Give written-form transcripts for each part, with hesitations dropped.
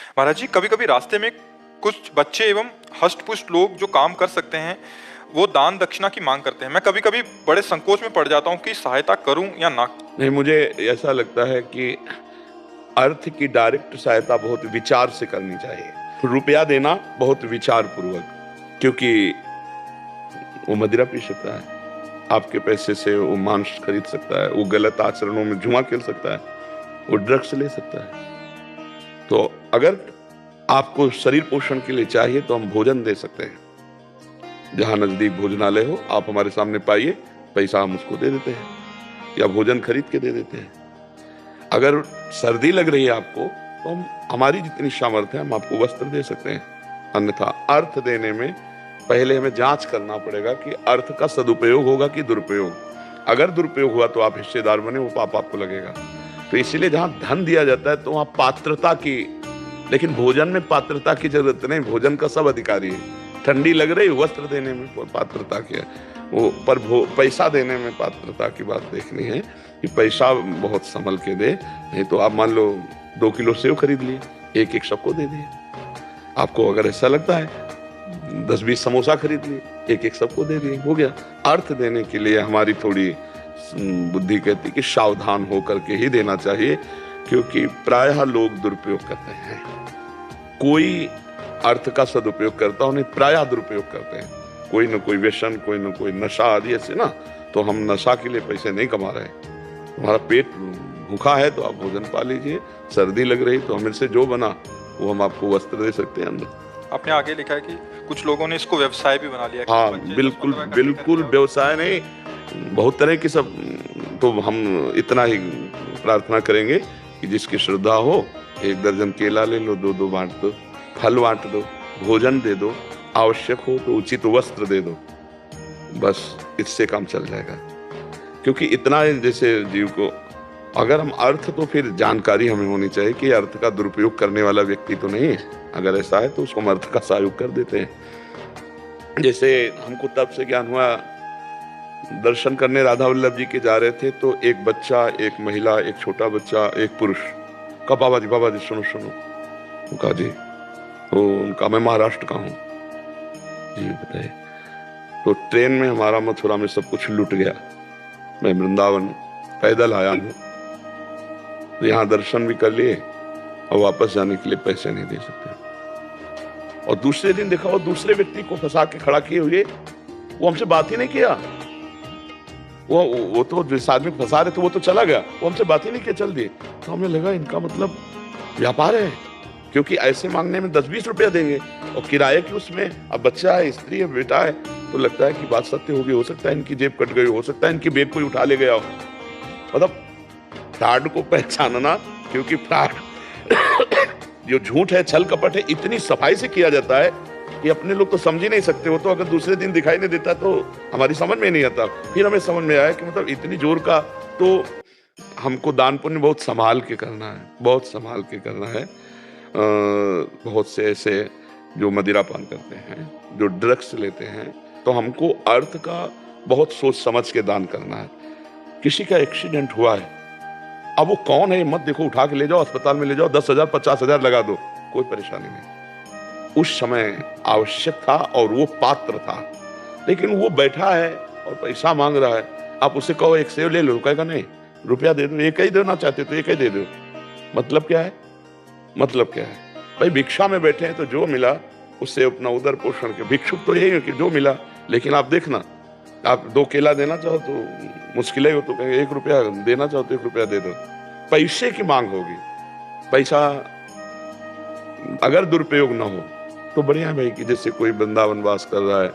महाराज जी, कभी कभी रास्ते में कुछ बच्चे एवं हष्ट-पुष्ट लोग जो काम कर सकते हैं वो दान दक्षिणा की मांग करते हैं। मैं कभी कभी बड़े संकोच में पड़ जाता हूँ कि सहायता करूं या ना। नहीं, मुझे ऐसा लगता है कि अर्थ की डायरेक्ट सहायता बहुत विचार से करनी चाहिए। रुपया देना बहुत विचार पूर्वक, क्योंकि वो मदिरा पी सकता है, आपके पैसे से वो मांस खरीद सकता है, वो गलत आचरणों में जुआ खेल सकता है, वो ड्रग्स ले सकता है। तो अगर आपको शरीर पोषण के लिए चाहिए तो हम भोजन दे सकते हैं। जहां नजदीक भोजनालय हो आप हमारे सामने पाइए, पैसा हम उसको दे देते हैं या भोजन खरीद के दे देते हैं। अगर सर्दी लग रही है आपको तो हम हमारी जितनी सामर्थ्य है हम आपको वस्त्र दे सकते हैं। अन्यथा अर्थ देने में पहले हमें जांच करना पड़ेगा कि अर्थ का सदुपयोग होगा कि दुरुपयोग। अगर दुरुपयोग हुआ तो आप हिस्सेदार बने, वो पाप आपको लगेगा। तो इसीलिए जहां धन दिया जाता है तो वहां पात्रता की, लेकिन भोजन में पात्रता की जरूरत नहीं। भोजन का सब अधिकारी है। ठंडी लग रही, वस्त्र देने में पात्रता की है वो, पर पैसा देने में पात्रता की बात देखनी है कि पैसा बहुत संभल के दे। नहीं तो आप मान लो 2 किलो सेव खरीद लिए, एक एक सबको दे दिए। आपको अगर ऐसा लगता है 10-20 समोसा खरीद लिए, एक एक सबको दे दिए, हो गया। अर्थ देने के लिए हमारी थोड़ी बुद्धि कहती कि सावधान होकर के ही देना चाहिए, क्योंकि प्रायः लोग दुरुपयोग करते हैं। कोई अर्थ का सदुपयोग करता है, उन्हें प्रायः दुरुपयोग करते हैं। कोई न कोई व्यसन, कोई न कोई नशा आदि ऐसे ना। तो हम नशा के लिए पैसे नहीं कमा रहे। हमारा पेट भूखा है तो आप भोजन पा लीजिए, सर्दी लग रही तो हमें से जो बना वो हम आपको वस्त्र दे सकते हैं अंदर। आपने आगे लिखा है कि कुछ लोगों ने इसको व्यवसाय भी बना लिया है। हाँ, बिल्कुल बिल्कुल व्यवसाय नहीं, बहुत तरह की सब। तो हम इतना ही प्रार्थना करेंगे कि जिसकी श्रद्धा हो 1 दर्जन केला ले लो, 2-2 बांट दो, फल बांट दो, भोजन दे दो, आवश्यक हो तो उचित वस्त्र दे दो, बस इससे काम चल जाएगा। क्योंकि इतना जैसे जीव को अगर हम अर्थ, तो फिर जानकारी हमें होनी चाहिए कि अर्थ का दुरुपयोग करने वाला व्यक्ति तो नहीं है। अगर ऐसा है तो उसको हम अर्थ का सहयोग कर देते हैं। जैसे हमको तब से ज्ञान हुआ, दर्शन करने राधा वल्लभ जी के जा रहे थे तो एक बच्चा, एक महिला, एक छोटा बच्चा, एक पुरुष का बाबा जी सुनो सुनो। उनका जी, तो उनका मैं महाराष्ट्र का हूँ जी, बताइए। तो ट्रेन में हमारा मथुरा में सब कुछ लूट गया। मैं वृंदावन पैदल आया हूँ, तो यहाँ दर्शन भी कर लिए और वापस जाने के लिए पैसे नहीं दे सकते। और दूसरे दिन देखा वो दूसरे व्यक्ति को फंसा के खड़ा किए हुए, वो हमसे बात ही नहीं किया। वो तो जिस आदमी को फंसा रहे थे वो तो चला गया, वो हमसे बात ही नहीं किया, चल दिए। तो हमें लगा इनका मतलब व्यापार है, क्योंकि ऐसे मांगने में 10-20 रुपया देंगे और किराए की उसमें, अब बच्चा है, स्त्री है, बेटा है, तो लगता है कि बात सत्य होगी। हो सकता है इनकी जेब कट गई, हो सकता है इनकी बेग कोई उठा ले गया हो। मतलब फ्रॉड को पहचानना, क्योंकि फ्रॉड जो झूठ है, छल कपट है, इतनी सफाई से किया जाता है कि अपने लोग तो समझ ही नहीं सकते। वो तो अगर दूसरे दिन दिखाई नहीं देता तो हमारी समझ में नहीं आता। फिर हमें समझ में आया कि मतलब इतनी जोर का। तो हमको दान पुण्य बहुत संभाल के करना है, बहुत संभाल के करना है। बहुत से ऐसे जो मदिरा पान करते हैं, जो ड्रग्स लेते हैं, तो हमको अर्थ का बहुत सोच समझ के दान करना है। किसी का एक्सीडेंट हुआ है, अब वो कौन है मत देखो, उठा के ले जाओ, अस्पताल में ले जाओ, 10,000 50,000 लगा दो, कोई परेशानी नहीं। उस समय आवश्यक था और वो पात्र था, लेकिन वो बैठा है और पैसा मांग रहा है। आप उसे कहो एक सेव ले लो, कहेगा नहीं, रुपया दे दो, एक ही देना चाहते तो एक ही दे दो। मतलब क्या है? मतलब क्या है भाई? भिक्षा में बैठे हैं तो जो मिला उससे अपना उदर पोषण के, भिक्षुक तो यही है कि जो मिला। लेकिन आप देखना, आप 2 केला देना चाहो तो मुश्किल ही हो, तो कहेंगे 1 रुपया देना चाहो तो 1 रुपया दे दो। पैसे की मांग होगी। पैसा अगर दुरुपयोग ना हो तो बढ़िया है भाई, कि जैसे कोई वृंदावन वास कर रहा है,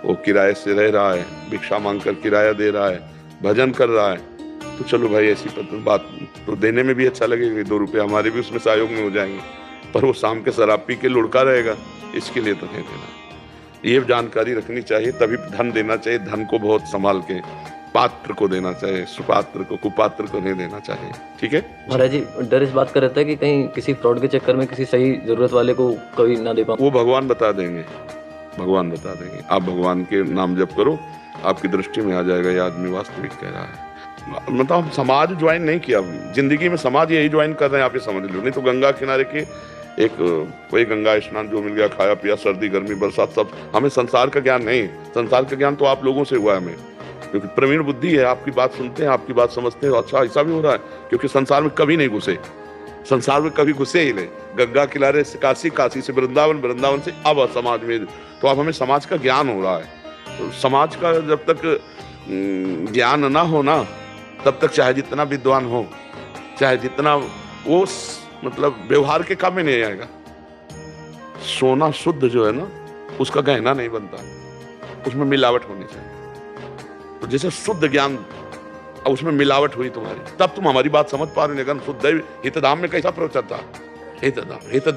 वो किराए से रह रहा है, भिक्षा मांग कर किराया दे रहा है, भजन कर रहा है, तो चलो भाई ऐसी बात तो देने में भी अच्छा लगेगा। 2 रुपये हमारे भी उसमें सहयोग में हो जाएंगे। पर वो शाम के शराब पी के लुढ़का रहेगा, इसके लिए तो नहीं देना। ये जानकारी रखनी चाहिए, तभी धन देना चाहिए। धन को बहुत संभाल के पात्र को देना चाहिए, सुपात्र को, कुपात्र को नहीं देना चाहिए। ठीक है महाराज जी, डर इस बात का रहता है कि कहीं किसी फ्रॉड के चक्कर में किसी सही जरूरत वाले को कोई ना दे पाए। वो भगवान बता देंगे, भगवान बता देंगे। आप भगवान के नाम जप करो, आपकी दृष्टि में आ जाएगा ये आदमी वास्तविक कह रहा है। मतलब हम समाज ज्वाइन नहीं किया, जिंदगी में समाज यही ज्वाइन कर रहे हैं, आप ये समझ लो। नहीं तो गंगा किनारे के एक वही गंगा स्नान जो मिल गया, खाया पिया, सर्दी गर्मी बरसात सब। हमें संसार का ज्ञान नहीं, संसार का ज्ञान तो आप लोगों से हुआ है हमें, क्योंकि प्रवीण बुद्धि है, आपकी बात सुनते हैं, आपकी बात समझते हैं, अच्छा ऐसा भी हो रहा है, क्योंकि संसार में कभी नहीं घुसे, संसार में कभी घुसे ही नहीं। गंगा किनारे से काशी, काशी से वृंदावन, वृंदावन से अब समाज में, तो अब हमें समाज का ज्ञान हो रहा है। तो समाज का जब तक ज्ञान ना हो ना, तब तक चाहे जितना विद्वान हो, चाहे जितना वो मतलब व्यवहार के काम में नहीं आएगा। सोना शुद्ध जो है ना, उसका गहना नहीं बनता, उसमें मिलावट होनी चाहिए। तो जैसे शुद्ध ज्ञान, अब उसमें मिलावट हुई तुम्हारी, तब तुम हमारी बात समझ पा रहे हो। शुद्ध हितधाम में कैसा प्रवचन था, हितधाम हित,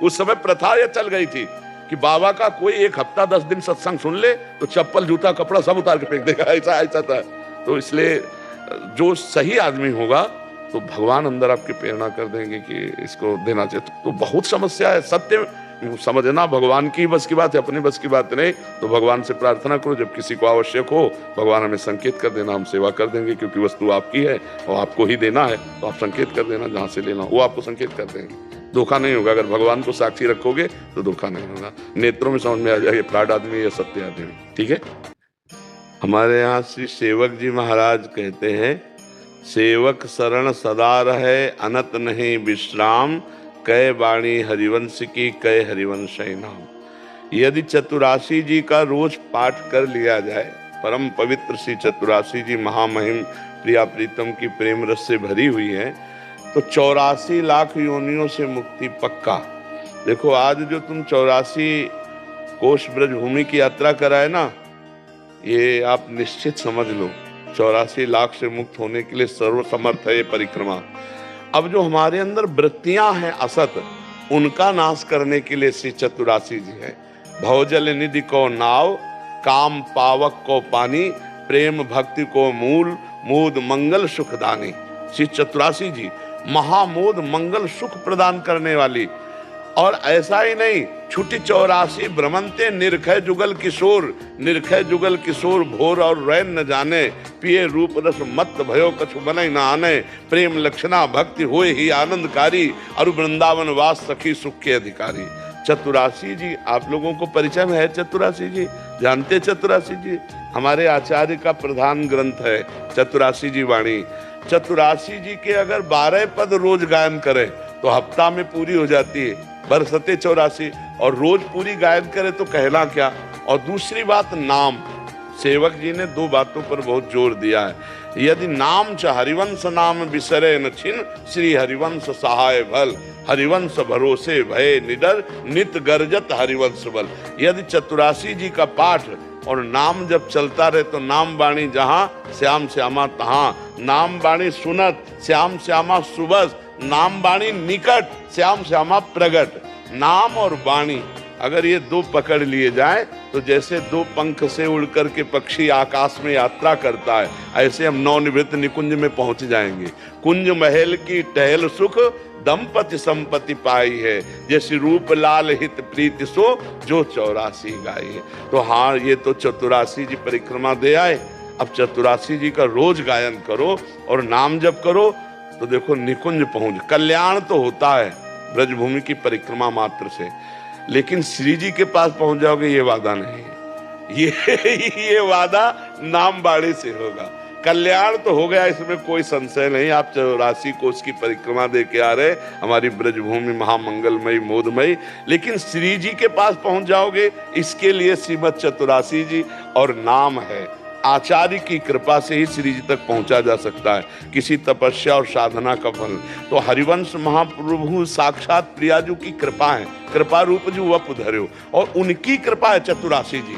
उस समय प्रथा यह चल गई थी कि बाबा का कोई 1 हफ्ता 10 दिन सत्संग सुन ले तो चप्पल जूता कपड़ा सब उतार के फेंक देगा, ऐसा ऐसा था। तो इसलिए जो सही आदमी होगा तो भगवान अंदर आपकी प्रेरणा कर देंगे कि इसको देना चाहिए। तो बहुत समस्या है, सत्य समझना भगवान की बस की बात है, अपनी बस की बात नहीं। तो भगवान से प्रार्थना करो, जब किसी को आवश्यक हो भगवान हमें संकेत कर देना, हम सेवा कर देंगे, क्योंकि वस्तु आपकी है और आपको ही देना है। तो आप संकेत कर देना, जहाँ से लेना वो आपको संकेत कर देंगे, धोखा नहीं होगा। अगर भगवान को साक्षी रखोगे तो धोखा नहीं होगा, नेत्रों में समझ में आ जाएगा फ्रॉड आदमी या सत्य आदमी। ठीक है। हमारे यहाँ श्री सेवक जी महाराज कहते हैं, सेवक शरण सदा रहे, अनत नहीं विश्राम, कै वाणी हरिवंश की, कै हरिवंश नाम। यदि चतुरासी जी का रोज पाठ कर लिया जाए, परम पवित्र श्री चतुरासी जी महामहिम प्रिया प्रीतम की प्रेम रस से भरी हुई है, तो 84 लाख योनियों से मुक्ति पक्का। देखो आज जो तुम 84 कोष ब्रजभूमि की यात्रा कराए ना, ये आप निश्चित समझ लो 84 लाख से मुक्त होने के लिए सर्वसमर्थ है ये परिक्रमा। अब जो हमारे अंदर वृत्तियां हैं असत, उनका नाश करने के लिए श्री चतुरासी जी है। भवजल निधि को नाव, काम पावक को पानी, प्रेम भक्ति को मूल, मोद मंगल सुखदानी। श्री चतुरासी जी महामोद मंगल सुख प्रदान करने वाली। और ऐसा ही नहीं, छुटी 84 भ्रमंते निरखय जुगल किशोर, निरखय जुगल किशोर भोर और रैन न जाने, पिए रूप रस मत भयो कछु बनय न आने, प्रेम लक्षणा भक्ति होए ही आनंदकारी, और वृंदावन वास सखी सुख के अधिकारी। चतुरासी जी आप लोगों को परिचय में है, चतुरासी जी जानते, चतुरासी जी हमारे आचार्य का प्रधान ग्रंथ है चतुरासी जी वाणी। चतुरासी जी के अगर 12 पद रोज गायन करें तो हफ्ता में पूरी हो जाती है, बरसते 84, और रोज पूरी गायन करे तो कहना क्या। और दूसरी बात, नाम, सेवक जी ने 2 बातों पर बहुत जोर दिया है। यदि नाम च हरिवंश नाम बिसरे न छिन, श्री हरिवंश सहाय भल, हरिवंश भरोसे भय निडर, नित गर्जत हरिवंश बल। यदि चतुरासी जी का पाठ और नाम जब चलता रहे तो नाम बाणी जहां, श्याम श्यामा तहां, नाम बाणी सुनत, श्याम श्यामा सुबस, नाम बाणी निकट, श्याम श्यामा प्रगट। नाम और वाणी अगर ये 2 पकड़ लिए जाए तो जैसे 2 पंख से उड़कर के पक्षी आकाश में यात्रा करता है, ऐसे हम नवनिवृत्त निकुंज में पहुंच जाएंगे। कुंज महल की टहल सुख, दंपति संपत्ति पाई है, जैसे रूप लाल हित प्रीति सो, जो 84 गाई है। तो हाँ, ये तो चतुरासी जी परिक्रमा दे आए। अब चतुरासी जी का रोज गायन करो और नाम जप करो तो देखो निकुंज पहुंच, कल्याण तो होता है ब्रजभूमि की परिक्रमा मात्र से, लेकिन श्री जी के पास पहुंच जाओगे ये वादा नहीं है। ये वादा नाम बाणी से होगा। कल्याण तो हो गया, इसमें कोई संशय नहीं। आप 84 कोष की परिक्रमा दे के आ रहे, हमारी ब्रजभूमि महामंगलमयी मोदमयी, लेकिन श्री जी के पास पहुंच जाओगे, इसके लिए श्रीमद चतुरासी जी और नाम है। आचार्य की कृपा से ही श्री जी तक पहुंचा जा सकता है, किसी तपस्या और साधना का फल। तो हरिवंश महाप्रभु साक्षात प्रियाजू की कृपा है, कृपा रूप जो वप धर्यो, और उनकी कृपा है चतुरासी जी।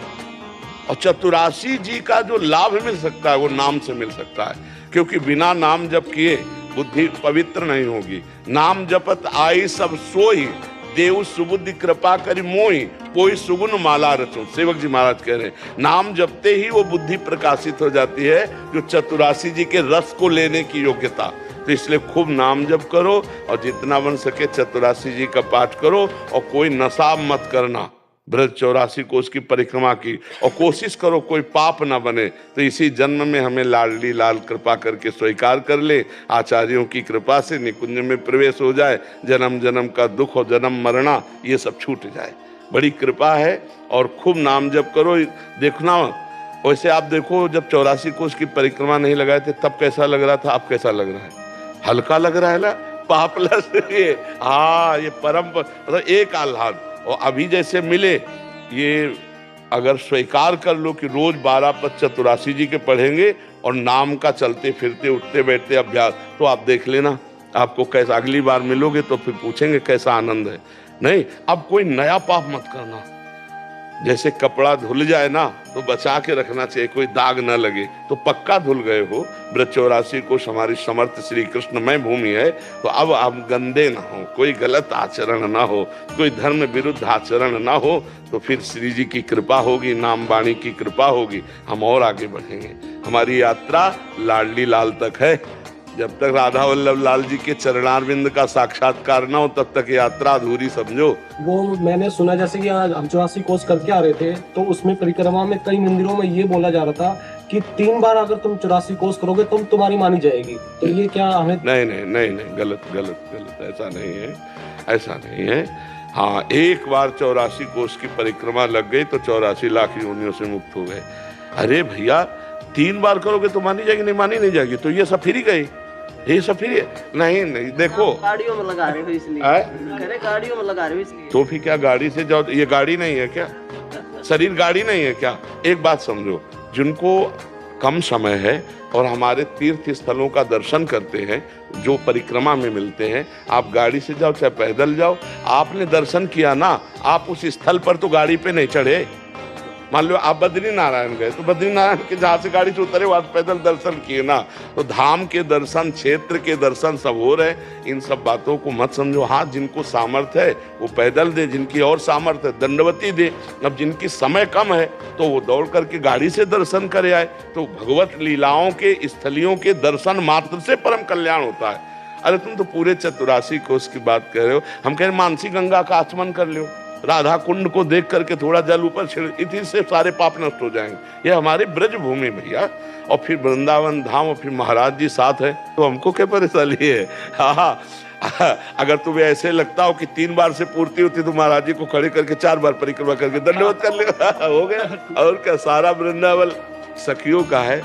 और चतुरासी जी का जो लाभ मिल सकता है वो नाम से मिल सकता है, क्योंकि बिना नाम जप किए बुद्धि पवित्र नहीं होगी। नाम जपत आई सब सोई, देव सुबुद्धि कृपा करी मोही, कोई सुगुन माला रचो। सेवक जी महाराज कह रहे हैं, नाम जपते ही वो बुद्धि प्रकाशित हो जाती है, जो चतुरासी जी के रस को लेने की योग्यता। तो इसलिए खूब नाम जप करो और जितना बन सके चतुरासी जी का पाठ करो, और कोई नशा मत करना। ब्रज 84 कोस की परिक्रमा की, और कोशिश करो कोई पाप ना बने, तो इसी जन्म में हमें लाडली लाल कृपा करके स्वीकार कर ले, आचार्यों की कृपा से निकुंज में प्रवेश हो जाए, जन्म जन्म का दुख और जन्म मरना ये सब छूट जाए। बड़ी कृपा है। और खूब नाम जप करो। देखना, वैसे आप देखो जब 84 कोस की परिक्रमा नहीं लगाए थे तब कैसा लग रहा था, अब कैसा लग रहा है? हल्का लग रहा है ना, पापलस ये। हाँ, ये परम मतलब एक आह्लाद। और अभी जैसे मिले, ये अगर स्वीकार कर लो कि रोज 12 पद चतुरासी जी के पढ़ेंगे और नाम का चलते फिरते उठते बैठते अभ्यास, तो आप देख लेना आपको कैसा, अगली बार मिलोगे तो फिर पूछेंगे कैसा आनंद है। नहीं, अब कोई नया पाप मत करना। जैसे कपड़ा धुल जाए ना तो बचा के रखना चाहिए, कोई दाग ना लगे, तो पक्का धुल गए हो। ब्रज 84 कोस हमारी समर्थ श्री कृष्णमय भूमि है, तो अब आप गंदे ना हो, कोई गलत आचरण ना हो, कोई धर्म विरुद्ध आचरण ना हो, तो फिर श्री जी की कृपा होगी, नाम वाणी की कृपा होगी, हम और आगे बढ़ेंगे। हमारी यात्रा लाडली लाल तक है। जब तक राधा वल्लभ लाल जी के चरणारविंद का साक्षात्कार ना हो तब तक यात्रा अधूरी समझो। वो मैंने सुना, जैसे कि आज हम 84 कोस करके आ रहे थे तो उसमें परिक्रमा में कई मंदिरों में ये बोला जा रहा था कि 3 बार अगर तुम 84 कोस करोगे तुम तुम्हारी मानी जाएगी। तो ये क्या हमें? नहीं नहीं नहीं नहीं, गलत गलत गलत, ऐसा नहीं है, ऐसा नहीं है। हाँ, एक बार 84 कोस की परिक्रमा लग गई तो 84 लाख योनियों से मुक्त हो गए। अरे भैया, 3 बार करोगे तो मानी जाएगी, नहीं मानी नहीं जाएगी, तो ये सब फिर ही गई, ये सब फिर नहीं नहीं। देखो गाड़ियों में लगा रहे हो इसलिए, अरे गाड़ियों में लगा रहे हो इसलिए, तो फिर क्या गाड़ी से जाओ? ये गाड़ी नहीं है क्या? शरीर गाड़ी नहीं है क्या? एक बात समझो, जिनको कम समय है और हमारे तीर्थ स्थलों का दर्शन करते हैं, जो परिक्रमा में मिलते हैं, आप गाड़ी से जाओ चाहे पैदल जाओ, आपने दर्शन किया ना, आप उस स्थल पर तो गाड़ी पे नहीं चढ़े। मान लो आप बद्रीनारायण गए तो बद्रीनारायण के जहाँ से गाड़ी से उतरे वहां पैदल दर्शन किए ना, तो धाम के दर्शन, क्षेत्र के दर्शन सब हो रहे। इन सब बातों को मत समझो। हाँ, जिनको सामर्थ्य है वो पैदल दे, जिनकी और सामर्थ्य है दंडवती दे। अब जिनकी समय कम है तो वो दौड़ करके गाड़ी से दर्शन करे आए। तो भगवत लीलाओं के, स्थलियों के दर्शन मात्र से परम कल्याण होता है। अरे तुम तो पूरे 84 कोस की बात कर रहे हो, हम कह रहे मानसी गंगा का आचमन कर लो, राधा कुंड को देख करके थोड़ा जल ऊपर छिड़, इतनी से सारे पाप नष्ट हो जाएंगे। ये हमारी ब्रज भूमि भैया, और फिर वृंदावन धाम, और फिर महाराज जी साथ है, तो हमको क्या परेशानी है? हाँ, अगर तुम्हें ऐसे लगता हो कि 3 बार से पूर्ति होती तो महाराज जी को खड़े करके 4 बार परिक्रमा करके दंडवत कर ले, हो गया। और क्या, सारा वृंदावन सखियों का है।